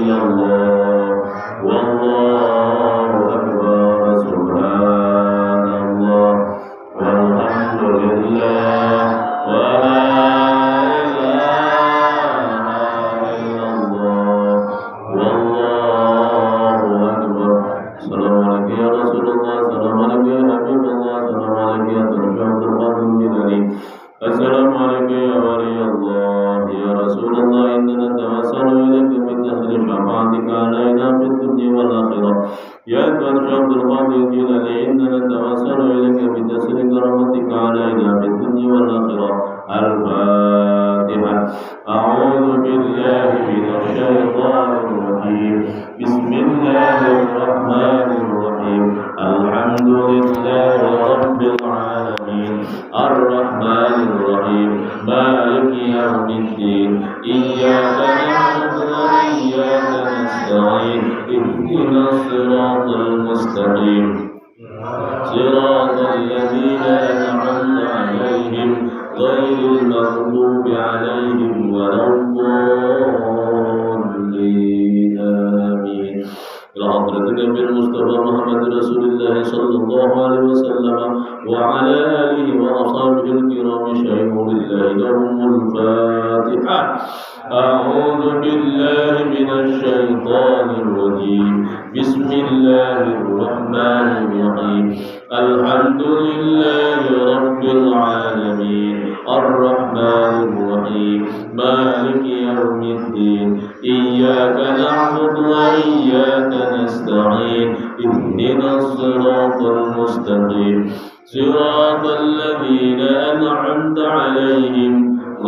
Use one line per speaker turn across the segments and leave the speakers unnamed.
إلا الله والله أكبر سبحان الله والحمد لله ولا إله إلا الله والله أكبر. السلام عليك يا رسول الله، السلام عليك يا حبيب الله، السلام عليك يا عبد القادر الجيلاني، السلام عليك يا ولي الله يا رسول الله. إننا نتوسل إليك بتحصيل شفاعتك علينا في الدنيا والآخرة يا عبد القادر الجيلاني. إننا نتوسل إليك بتحصيل كرامتك علينا في الدنيا والآخرة. الفاتحة. أعوذ بالله من الشيطان الرجيم. بسم الله الرحمن الرحيم. الحمد لله رب العالمين الرحمن الرحيم مالك يوم الدين إياك نعبد وإياك نستعين اهدنا الصراط المستقيم صراط الذين أنعمت عليهم غير المغضوب عليهم ولا الضالين آمين. إلى حضرة النبي المصطفى محمد رسول الله صلى الله عليه وسلم وعلى آله وأصحابه الكرام شيخ لله لهم الفاتحة. أعوذ بالله من الشيطان الرجيم. بسم الله الرحمن الرحيم. الحمد لله رب العالمين الرحمن الرحيم مالك يوم الدين إياك نعبد وإياك نستعين اهدنا الصراط المستقيم صراط الذين أنعمت عليهم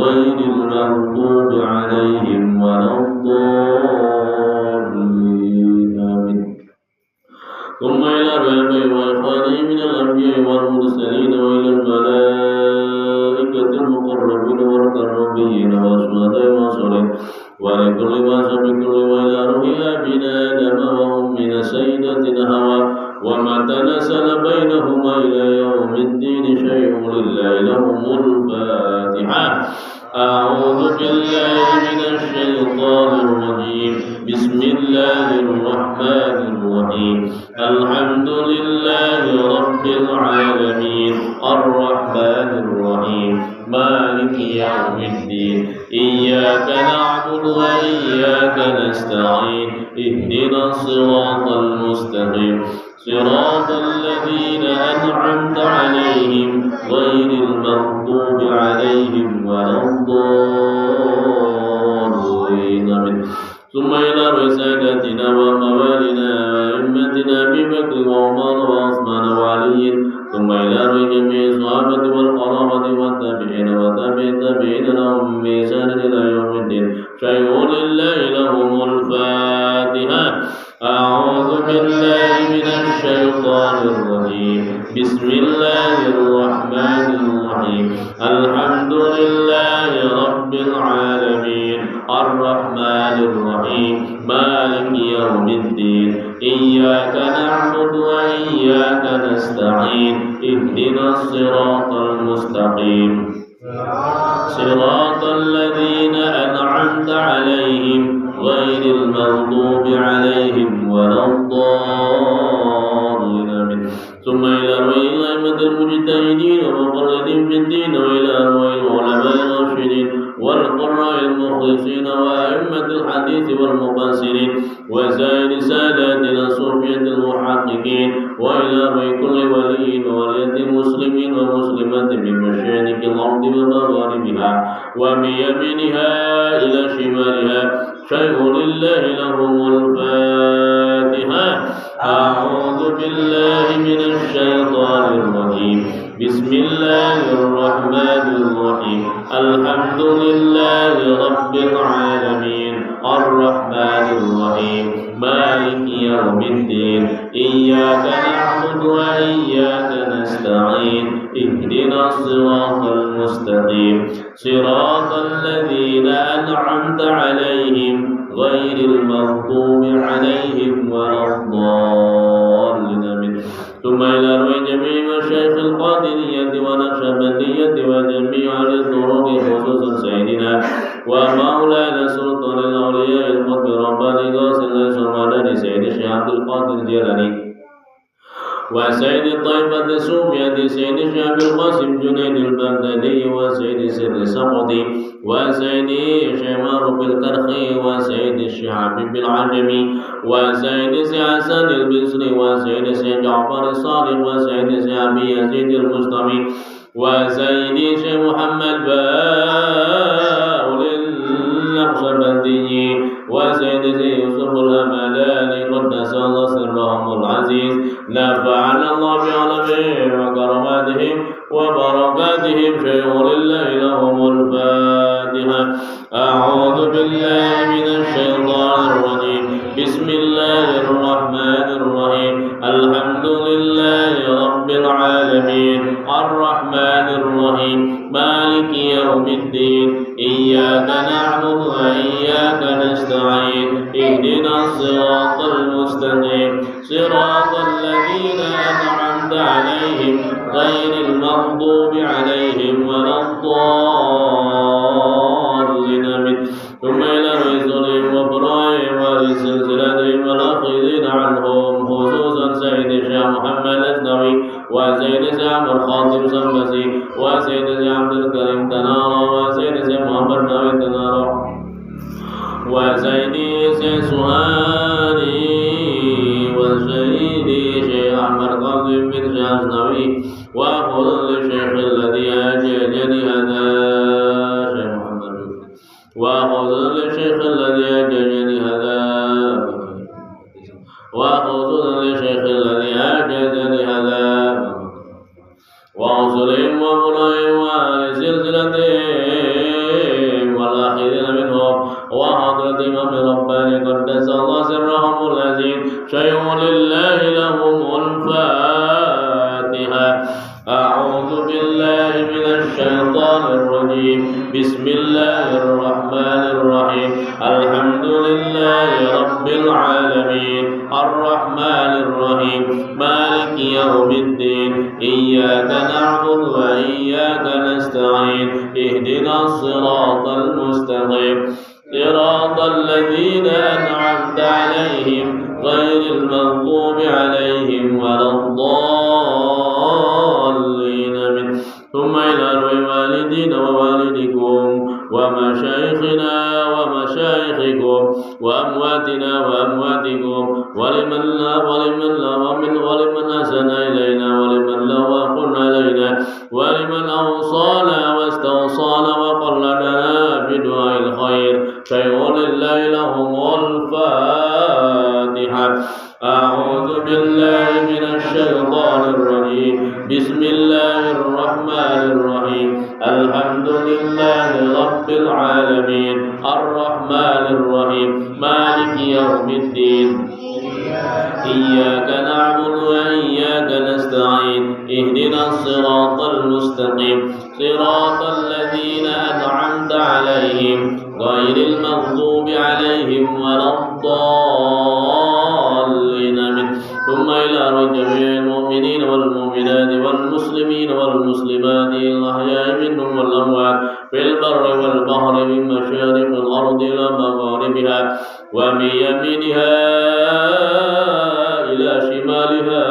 غير المغضوب عليهم ولا الضالين آمين. ثم إلى الرحمة وإخوانه من الأنبياء والمرسلين وإلى الملائكة المقربين والكرمين والشهداء والصالحين ولكل واسع بكل وإلى روح أبينا آدم وأمنا سيدتنا حواء وما تناسل بينهما إلى يوم الدين شيء لله لهم الفاتحة. أعوذ بالله من الشيطان الرجيم. بسم الله الرحمن الرحيم. الحمد لله رب العالمين الرحمن الرحيم مالك يوم الدين إياك نعبد وإياك نستعين اهدنا الصراط المستقيم صراط الذين أنعمت عليهم غير المغضوب عليهم ولا الضالين آمين. ثم إلى رسالتنا وموالنا وأئمتنا أبي بكر وعمر وعثمان وعلي ثم إلى جميع الصحابة والقرابة والتابعين وتابع التابعين لهم بإحسان إلى يوم الدين شيء لله لهم الفاتحة. أعوذ بالله من الشيطان الرجيم. بسم الله الرحمن الرحيم. الحمد لله رب العالمين الرحمن الرحيم مالك يوم الدين إياك نعبد وإياك نستعين اهدنا الصراط المستقيم صراط الذين أنعمت عليهم غير المغضوب عليهم ولا الضالين آمين. ثم إلى أئمة المجتهدين ومقلدين في الدين وإلى أرواح العلماء الراشدين والقراء المخلصين وأئمة الحديث والمفسرين وسائر ساداتنا الصوفية المحققين وإلى أرواح كل ولي وولية مسلمين ومسلمات من مشارق الأرض ومغاربها ومن يمينها إلى شمالها شيء لله لهم الفاتحة. أعوذ بالله من الشيطان الرجيم. بسم الله الرحمن الرحيم. الحمد لله رب العالمين الرحمن الرحيم مالك يوم الدين إياك نعبد وإياك نستعين اهدنا الصراط المستقيم صراط الذين أنعمت عليهم غير المغضوب عليهم ولا الضالين. ثم إلى روي جميع مشايخ القادرية ونقشبندية وجميع أهل الطرق خصوصا سيدنا ومولانا سلطان الأولياء القطب رباني غوث الله المدني سيد الشيخ عبد القادر الجيلاني وسيد الطائفة الصوفية سيد الشيخ عبد القاسم جنيد البغدادي وسيد سر السقطي وسيد الشيخ معروف الكرخي وسيد الشيخ حبيب العجمي وسيد الشيخ حسن البصري وسيد الشيخ جعفر الصادق وسيد الشيخ أبي يزيد المستمي وسيد الشيخ محمد باول النقشبندي وسيد الشيخ يوسف الهمداني قدس الله سرهم العزيز نفعنا الله بعلمهم وكراماتهم وبركاتهم شيخ لله لهم الفاتحة. أعوذ بالله من الشيطان الرجيم بسم الله الرحمن الرحيم الحمد لله رب العالمين الرحمن الرحيم مالك يوم الدين إياك نعبد وإياك نستعين اهدنا الصراط المستقيم صراط الذين أنعمت عليهم غير المغضوب عليهم ولا الضالين ثم إلى رسلهم وإبراهيم ولسلسلتهم والآخذين عنهم خصوصا سيد الشيخ محمد الأسنوي وسيد الشيخ الخاطب سمسي وسيد الشيخ عبد الكريم تنارا وسيد الشيخ محمد ناوي تنارا وسيد الشيخ سهاني وسيد الشيخ أحمد قاسم بن الشيخ الأسنوي وأخذ للشيخ الذي أجاني هذا وأخذ للشيخ الذي أجاني هذا وأخذ للشيخ الذي أجاني هذا وأصلهم وأبنائهم وأهل سلسلتهم والآخرين منهم وحضرة إمام رباني قدس الله سرهم العزيز شيء لله لهم الفاتحة. أعوذ بالله من الشيطان الرجيم بسم الله الرحمن الرحيم الحمد لله رب العالمين الرحمن الرحيم مالك يوم الدين إياك نعبد وإياك نستعين اهدنا الصراط المستقيم صراط الذين أنعمت عليهم غير المغضوب عليهم ولا الضالين ثم إلى والدينا ووالدكم ومشايخنا ومشايخكم وأمواتنا وأمواتكم ولمن أحسن إلينا ولمن لو علينا ولمن أوصانا واستوصانا وقلدنا بدعاء الخير شيء لله لهم الفاتحة. أعوذ بالله من الشيطان الرجيم بسم الله الرحمن الرحيم الحمد لله رب العالمين الرحمن الرحيم مالك يوم الدين إياك نعبد وإياك نستعين اهدنا الصراط المستقيم صراط الذين أنعمت عليهم غير المغضوب عليهم ولا الضالين ثم إلى جميع المؤمنين والمؤمنات والمسلمين والمسلمات الأحياء منهم والأموات في البر والبحر من مشارق الأرض إلى مغاربها ومن يمينها إلى شمالها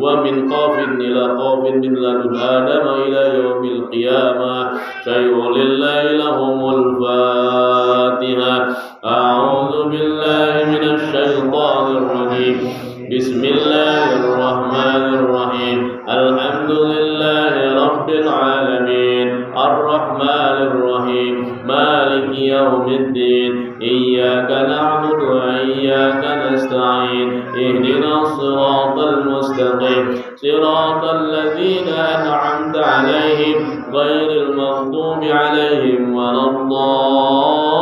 ومن قاف إلى قاف من لدن آدم إلى يوم القيامة شيء لله لهم الفاتحة. أعوذ بالله من الشيطان الرجيم بسم الله الرحمن الرحيم الحمد لله رب العالمين الرحمن الرحيم مالك يوم الدين إياك نعبد وإياك نستعين اهدنا الصراط المستقيم صراط الذين أنعمت عليهم غير المغضوب عليهم ولا الضالين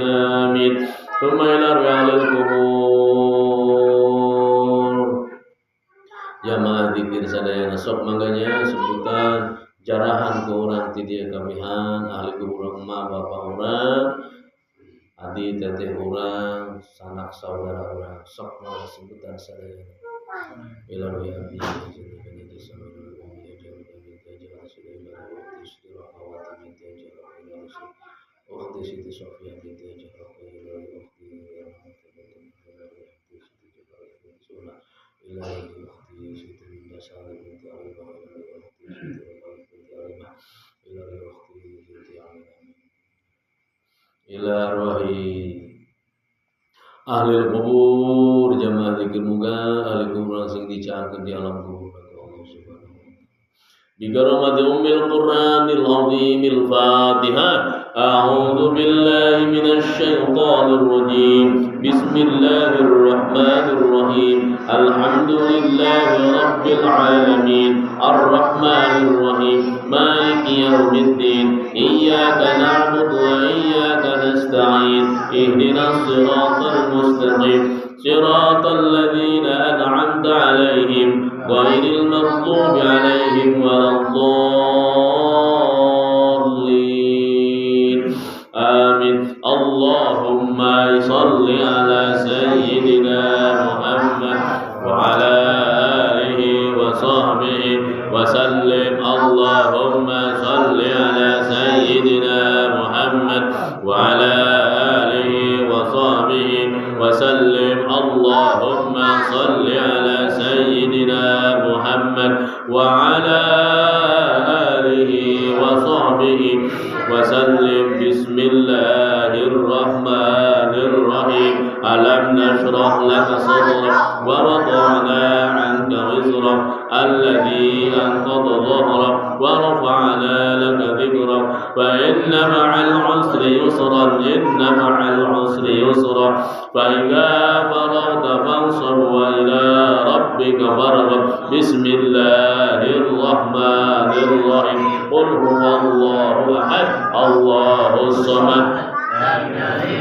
آمين. ثم إلى رياض القبور jamaah dikir sadaya sok mangganya sebutan jarahan ke orang tidia kamihan ahli kubur emak bapak orang adi teteh orang sanak saudara orang sok mangga sebutan sadaya إلى رياض جل السماء والأرض يجعل من سليمان وأختي رحوات من تجعل أختي سيدي صفية من تجعل إلى أختي إلى أختي سيدي من سعد بنت عريبة إلى أختي سيدي رفاعة بنت عريبة إلى أختي سيدي عمينة إلى أرواح ahli kubur jamaah zikir muga ahli kubur sing dicatat di alam kubur Allah Subhanahu wa taala. Bi karamati ummil Qur'anil azimil Fatihah. A'udzu billahi minasy syaithanir rajim. Bismillahir rahmanir rahim. Alhamdulillahi rabbil alamin. Arrahmanir rahim. Maliki yaumiddin. Iyyaka na'budu wa iyyaka nasta'in. Ihdinas siratal mustaqim. صراط الذين أنعمت عليهم غير المغضوب عليهم ولا الضالين آمين. اللهم صل على سيدنا محمد وعلى آله وصحبه وسلم. اللهم صل على سيدنا محمد وعلى آله وصحبه وسلم. اللهم صل على سيدنا محمد وعلى آله وصحبه وسلم. بسم الله الرحمن الرحيم. ألم نشرح لك صدرك ووضعنا عنك وزرك الذي أنقض ظهرك ورفعنا لك ذكرك فإن مع العسر يسرا إن مع العسر يسرا فإذا فرغت فانصب وإلى ربك فارغب. بسم الله الرحمن الرحيم. قل هو الله أحد الله الصمد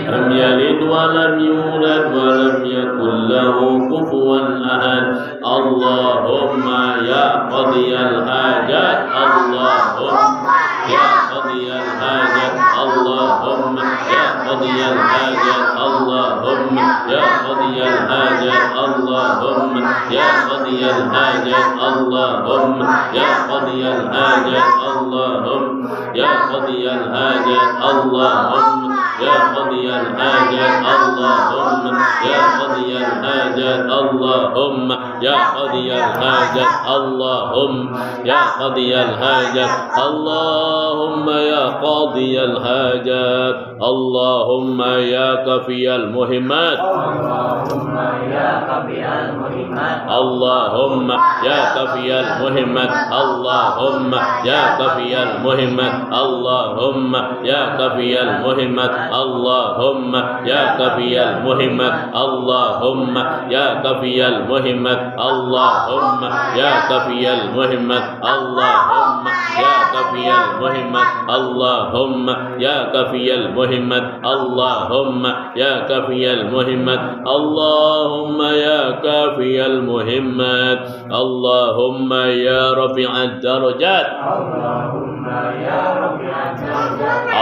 لم يلد ولم يولد ولم يكن له كفوا أحد. اللهم يا قاضي الحاجات اللهم يا قاضي الحاجات اللهم يا قاضي الحاجات اللهم يا قاضي الحاجات اللهم يا قاضي الحاجات اللهم يا قاضي الحاجات اللهم يا قاضي الحاجات اللهم يا قاضي الحاجات اللهم يا قاضي الحاجات اللهم يا قاضي الحاجات اللهم يا قاضي الحاجات اللهم يا قاضي الحاجات اللهم يا كافي المهمات
اللهم يا كافي المهمات
اللهم يا كافي المهمات اللهم يا كافي المهمات اللهم يا كافي المهمات اللهم يا كافي المهمات اللهم يا كافي المهمات اللهم يا كافي المهمات اللهم يا كافي المهمات اللهم يا كافي المهمات اللهم يا كافي المهمات اللهم يا كافي المهمات اللهم يا رفيع الدرجات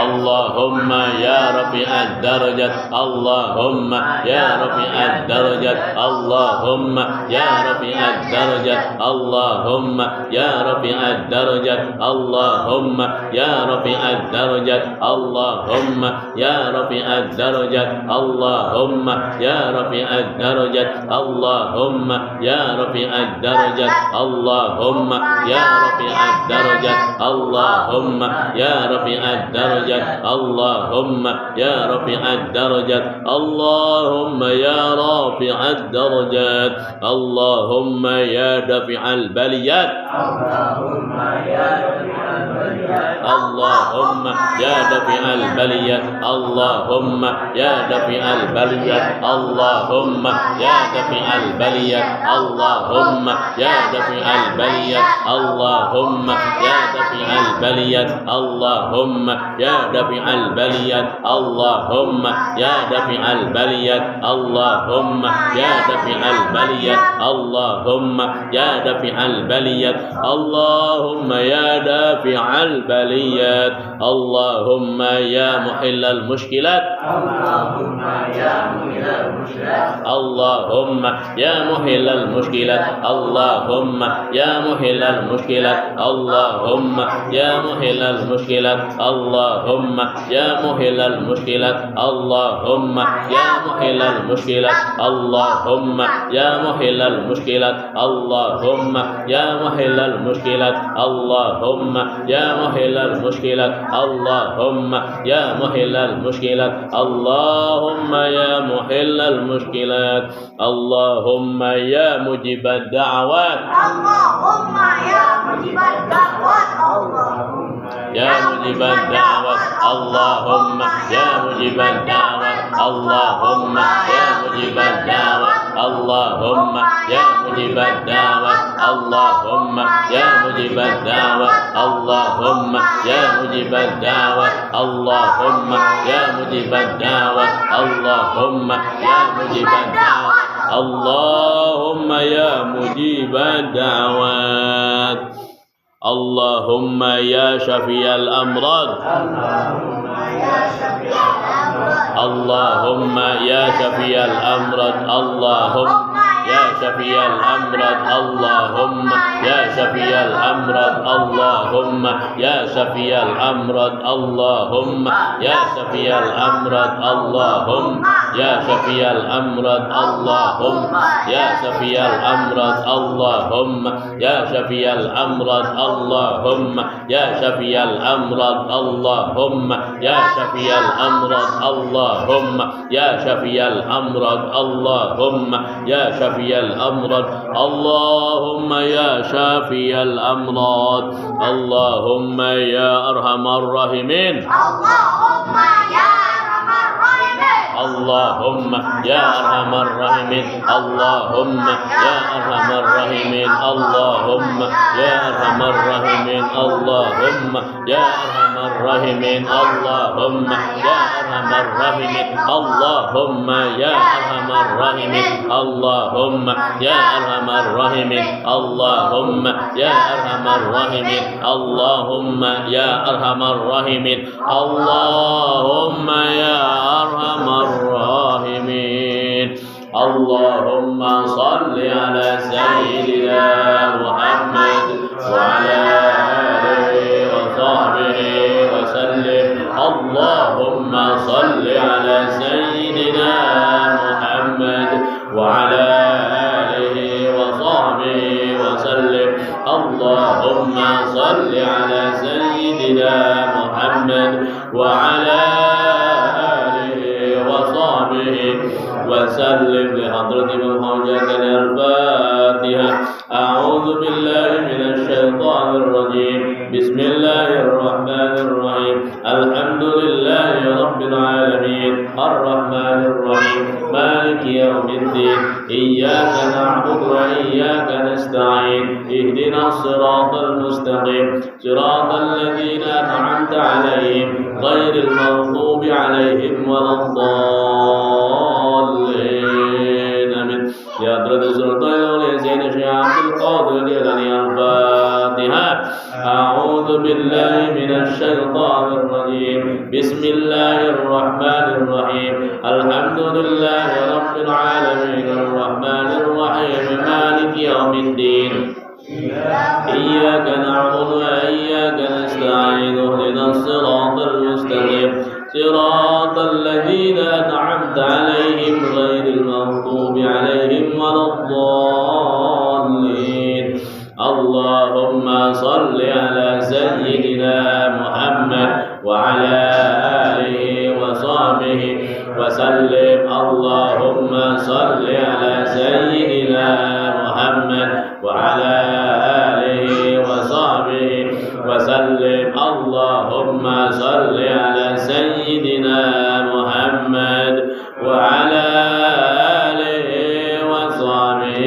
اللهم يا رفيع الدرجات
اللهم يا رفيع الدرجات اللهم يا رفيع الدرجات اللهم يا رفيع الدرجات اللهم يا رفيع الدرجات اللهم يا رفيع الدرجات اللهم يا رفيع الدرجات اللهم يا رفيع الدرجات اللهم يا رفيع الدرجات اللهم يا رفيع الدرجات اللهم يا رفيع الدرجات اللهم يا رفيع الدرجات اللهم يا رافع الدرجات اللهم يا دافع البليات
اللهم يا رفيع البليات
اللهم يا دافع البليات اللهم يا دافع البليات اللهم يا دافع البليات اللهم يا دافع البليات اللهم يا دافع البليات اللهم يا دافع البليات اللهم يا دافع البليات اللهم يا دافع البليات اللهم يا دافع البليات اللهم يا دافع البليات اللهم يا محل المشكلات
اللهم يا محل المشكلات
اللهم يا محل المشكلات اللهم يا محل المشكلات اللهم يا محل المشكلات اللهم يا محل المشكلات اللهم يا محل المشكلات اللهم يا محل المشكلات اللهم يا محل المشكلات اللهم يا محل المشكلات اللهم يا محل المشكلات اللهم يا محل المشكلات اللهم يا مجيب الدعوات
اللهم يا مجيب الدعوات اللهم
يا مجيب الدعوات اللهم يا مجيب الدعوات اللهم يا مجيب الدعوات اللهم يا مجيب الدعوات اللهم يا مجيب الدعوات اللهم يا مجيب الدعوات اللهم يا مجيب الدعوات اللهم يا مجيب الدعوات اللهم يا مجيب الدعوات اللهم يا شفي الأمراض اللهم يا شفي الأمراض اللهم يا شفي الأمراض اللهم يا شفي الأمراض اللهم يا شفي الأمراض اللهم يا شفي الأمراض اللهم يا شفي الأمراض اللهم يا شفي الأمراض اللهم يا شفي الأمراض اللهم يا شفي الأمراض اللهم يا شفي الأمراض اللهم يا شفي الأمراض اللهم يا شفي الأمراض اللهم يا شافي الأمراض اللهم يا أرحم الراحمين
اللهم يا أرحم الراحمين
اللهم يا أرحم الراحمين اللهم يا أرحم الراحمين اللهم يا أرحم الراحمين اللهم يا أرحم الراحمين اللهم يا أرحم الراحمين اللهم يا أرحم الراحمين اللهم يا أرحم الراحمين اللهم يا أرحم الراحمين اللهم يا أرحم الراحمين اللهم يا أرحم الراحمين اللهم صل على سيدنا محمد وعلى آله وصحبه وسلم اللهم صل على سيدنا محمد وعلى آله وصحبه وسلم اللهم صل على سيدنا محمد وعلى آله وصحبه وسلم لحضرة الحجة الفاتحة أعوذ بالله من الشيطان الرجيم بسم الله الرحمن الرحيم الحمد لله رب العالمين الرحمن الرحيم مالك يوم الدين إياك نعبد وإياك نستعين اهدنا الصراط المستقيم صراط الذين أنعمت عليهم غير المغضوب عليهم ولا الضالين آمين يا حضرة السلطان الأولي سيدنا الشيخ عبد القادر الجيلاني الفاتحة أعوذ بالله من الشيطان الرجيم بسم الله الرحمن الرحيم الحمد لله رب العالمين الرحمن الرحيم مالك يوم الدين إياك نعبد وإياك نستعين اهدنا الصراط المستقيم صراط الذين أنعمت عليهم غير المغضوب عليهم ولا الضالين اللهم صل على سيدنا محمد وعلى آله وصحبه وسلم اللهم صل على سيدنا محمد وعلى آله وصحبه وسلم اللهم صل على سيدنا محمد وعلى آله وصحبه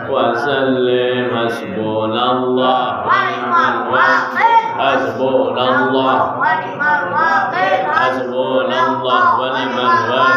وسلم حسبنا الله ونعم الوكيل حسبنا الله ونعم الوكيل حسبنا الله ونعم الوكيل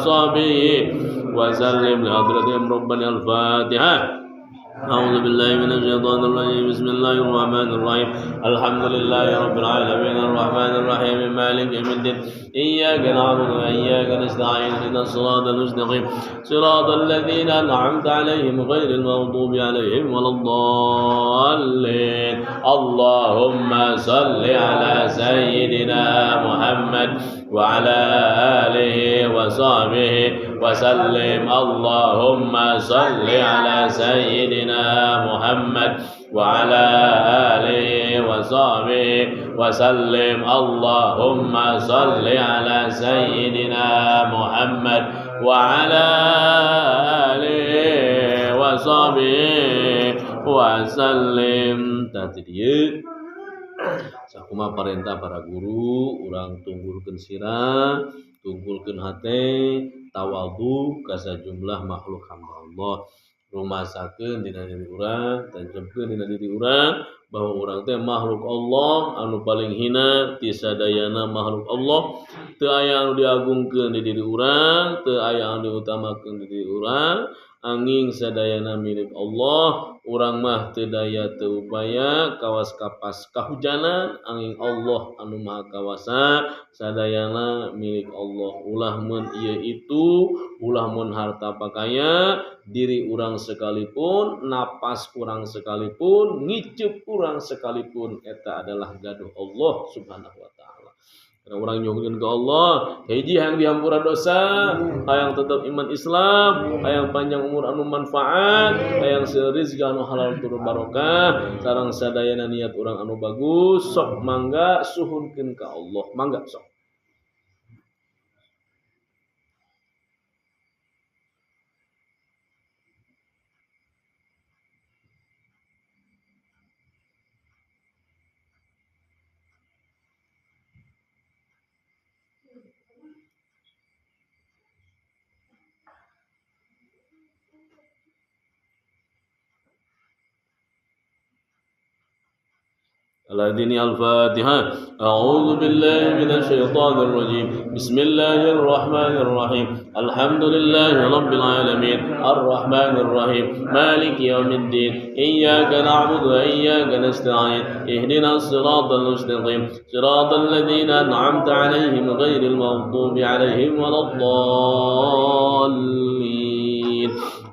وصحبه وسلم لحضرتهم ربنا. الفاتحة. أعوذ بالله من الشيطان الرجيم. بسم الله الرحمن الرحيم. الحمد لله رب العالمين الرحمن الرحيم مالك يوم الدين إياك نعبد وإياك نستعين اهدنا الصراط المستقيم صراط الذين أنعمت عليهم غير المغضوب عليهم ولا الضالين. اللهم صل على سيدنا محمد وعلى آله وصحبه وسلم. اللهم صل على سيدنا محمد وعلى آله وصحبه وسلم. اللهم صل على سيدنا محمد وعلى آله وصحبه wasallim. Tadi dia sakuma perintah para guru urang tunggulkeun sirah, tunggulkeun hate, tawadhu ka sajumlah makhluk hamba Allah. Rumasakeun dina diri urang, tanjemkeun dina diri urang bahwa urang teh makhluk Allah anu paling hina ti sadayana makhluk Allah. Teu aya anu diagungkeun di diri urang, teu aya anu diutamakeun di diri urang. Anging sadayana milik Allah, urang mah teu daya teu upaya kawas kapas kahujanan. Anging Allah anu maha kawasa, sadayana milik Allah. Ulah mun ieu itu, ulah mun harta pakaya, diri urang sekalipun, napas urang sekalipun, ngiceup urang sekalipun, eta adalah gaduh Allah Subhanahu wa taala. Karena orang nyuhkeun ke Allah, hiji hayang dihampura dosa, hayang tetap iman Islam, hayang panjang umur anu manfaat, hayang rezeki anu halal tur barokah, sareng sadayana niat urang anu bagus, sok mangga suhunkeun ka Allah, mangga sok. الأذن. الفاتحة. أعوذ بالله من الشيطان الرجيم. بسم الله الرحمن الرحيم. الحمد لله رب العالمين الرحمن الرحيم مالك يوم الدين إياك نعبد وإياك نستعين اهدنا الصراط المستقيم صراط الذين أنعمت عليهم غير المغضوب عليهم ولا الضالين.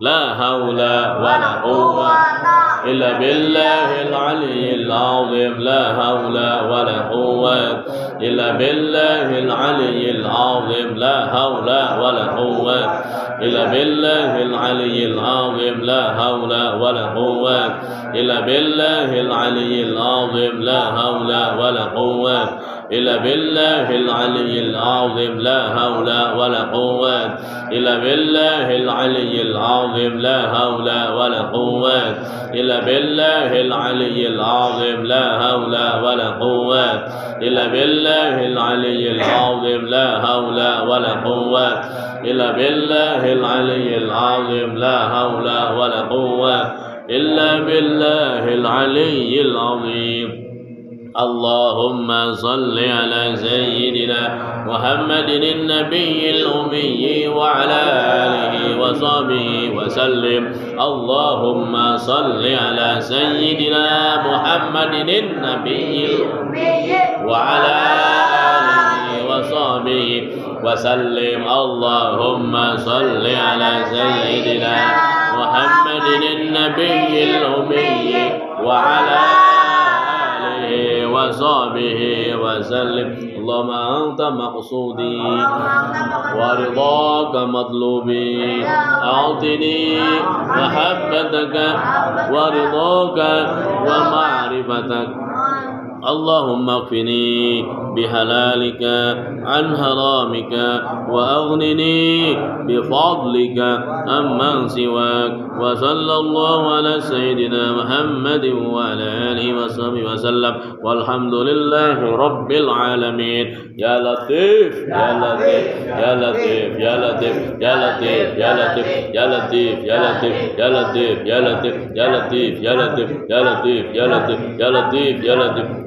لا حول ولا قوة إلا بالله العلي العظيم. لا حول ولا قوة إلا بالله العلي العظيم. لا حول ولا قوة إلا بالله العلي العظيم. لا حول ولا قوة إلا بالله العلي العظيم. لا حول ولا قوة إلا بالله العلي العظيم. لا حول ولا قوة إلا بالله العلي العظيم. لا حول ولا قوة إلا بالله العلي العظيم. لا حول ولا قوة إلا بالله العلي العظيم. لا حول ولا قوة إلا بالله العلي العظيم. لا حول ولا قوة إلا بالله العلي العظيم. اللهم صل على سيدنا محمد النبي الأمي وعلى آله وصحبه وسلم. اللهم صل على سيدنا محمد النبي الأمي وعلى آله وصحبه وسلم. اللهم صل على سيدنا محمد النبي الأمي وعلى وصحبه وسلم. اللهم أنت مقصودي ورضاك مطلوبي أعطني محبتك ورضاك ومعرفتك. اللهم اكفني بحلالك عن حرامك وأغنني بفضلك عمن سواك. وصلى الله على سيدنا محمد وعلى آله وصحبه وسلم والحمد لله رب العالمين. يا لطيف يا لطيف يا لطيف يا لطيف يا لطيف يا لطيف يا لطيف يا لطيف يا لطيف يا لطيف يا لطيف يا لطيف يا لطيف يا لطيف يا لطيف يا لطيف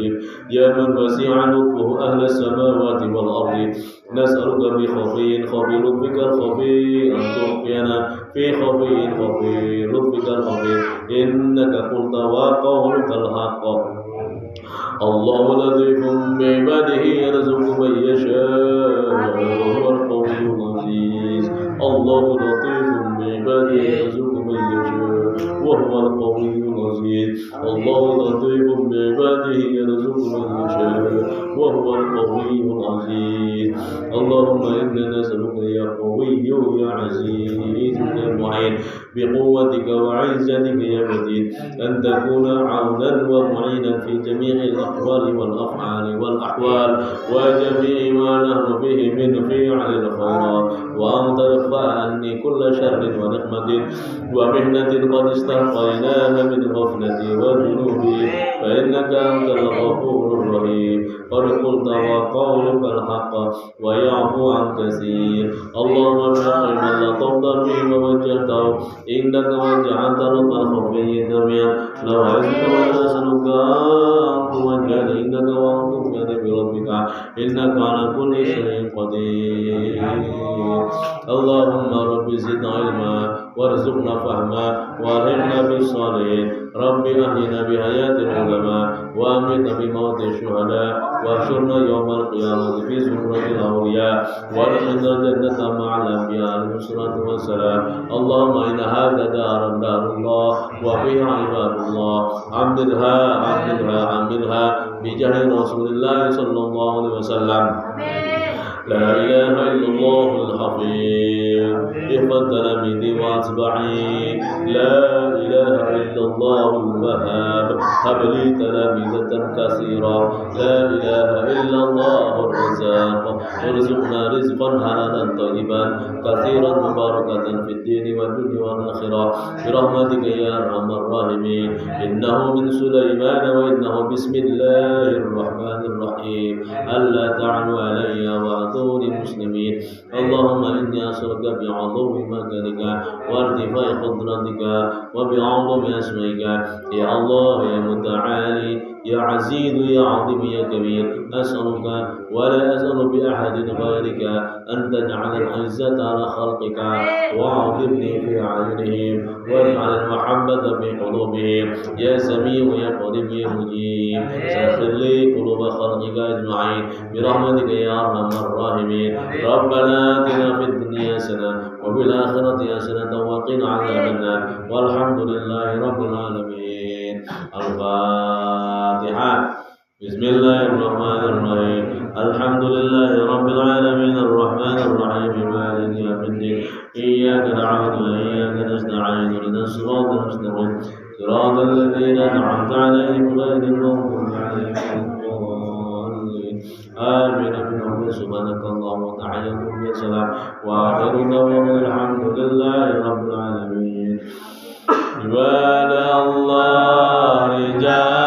لطيف يا من وسع لطفه أهل السماوات والأرض نسألك بخفي خفي لطفك الخفي أن تخفينا في خفي لطفك الخفي إنك قلت وقولك الحق الله لطيف بعباده يرزق من يشاء وهو القوي العزيز الله لطيف بعباده يرزق من يشاء وهو القوي العزيز الله لطيف بعباده يرزق من يشاء وهو القوي العزيز اللهم إنا نسألك يا قوي يا عزيز يا معين بقوتك وعزتك يا متين أن تكون عونا ومعينا في جميع الأقوال والأفعال والأحوال وجميع ما نحن فيه من فعل الخيرات وأن ترفع عني كل شر ونقمة ومحنة قد استحقيناها من غفلتي وذنوبي فإنك أنت الغفور الرحيم قد قلت وقولك الحق ويعفو عن كثير اللهم بحق من لطفت به ووجهته إنك وجعلت رب الخفي جميعا لو عزت ونسألك أن توجه إنك وأن تؤمن بربك إنك على كل شيء قدير اللهم رب زدنا علما وارزقنا فهما وألهمنا بالصالحين رب أحينا بحياة العلماء وأمتنا بموت الشهداء واحشرنا يوم القيامة في زمرة الأولياء وادخلنا الجنة مع الأنبياء عليهم الصلاة والسلام اللهم إن هذا دار الله وفيها عباد الله عمرها بجاه رسول الله صلى الله عليه وسلم لا إله إلا الله الحفيظ احفظ تلاميذي وأتباعي لا إله إلا الله الوهاب هب لي تلاميذة كثيرا لا إله إلا الله الرزاق ارزقنا رزقا حلالا طيبا كثيرا مباركة في الدين والدنيا والآخرة برحمتك يا أرحم الراحمين إنه من سليمان وإنه بسم الله الرحمن الرحيم ألا تعلوا علي وأعطوني مسلمين اللهم إني أسألك بعظم مكانك وارتفاع قدرتك وبعظم أسمائك يا الله يا متعالي يا عزيز يا عظيم يا كبير أسألك ولا أسأل بأحد غيرك أن تجعل العزة على خلقك وعظمني في أعينهم واجعل المحبة في قلوبهم يا سميع يا قريب يا مجيب سخر لي قلوب خلقك أجمعين برحمتك يا أرحم الراحمين ربنا آتنا في الدنيا حسنة وفي الآخرة حسنة وقنا عذاب النار والحمد لله رب العالمين الفاتحة بسم الله الرحمن الرحيم الحمد لله رب العالمين الرحمن الرحيم مالك يوم الدين إياك نعبد وإياك نستعين اهدنا الصراط المستقيم صراط الذين أنعمت عليهم غير المغضوب عليهم آمين بحمد سبحانك اللهم وتعالى يا سلام وآخر دعوانا الحمد لله رب العالمين عباد الله رجال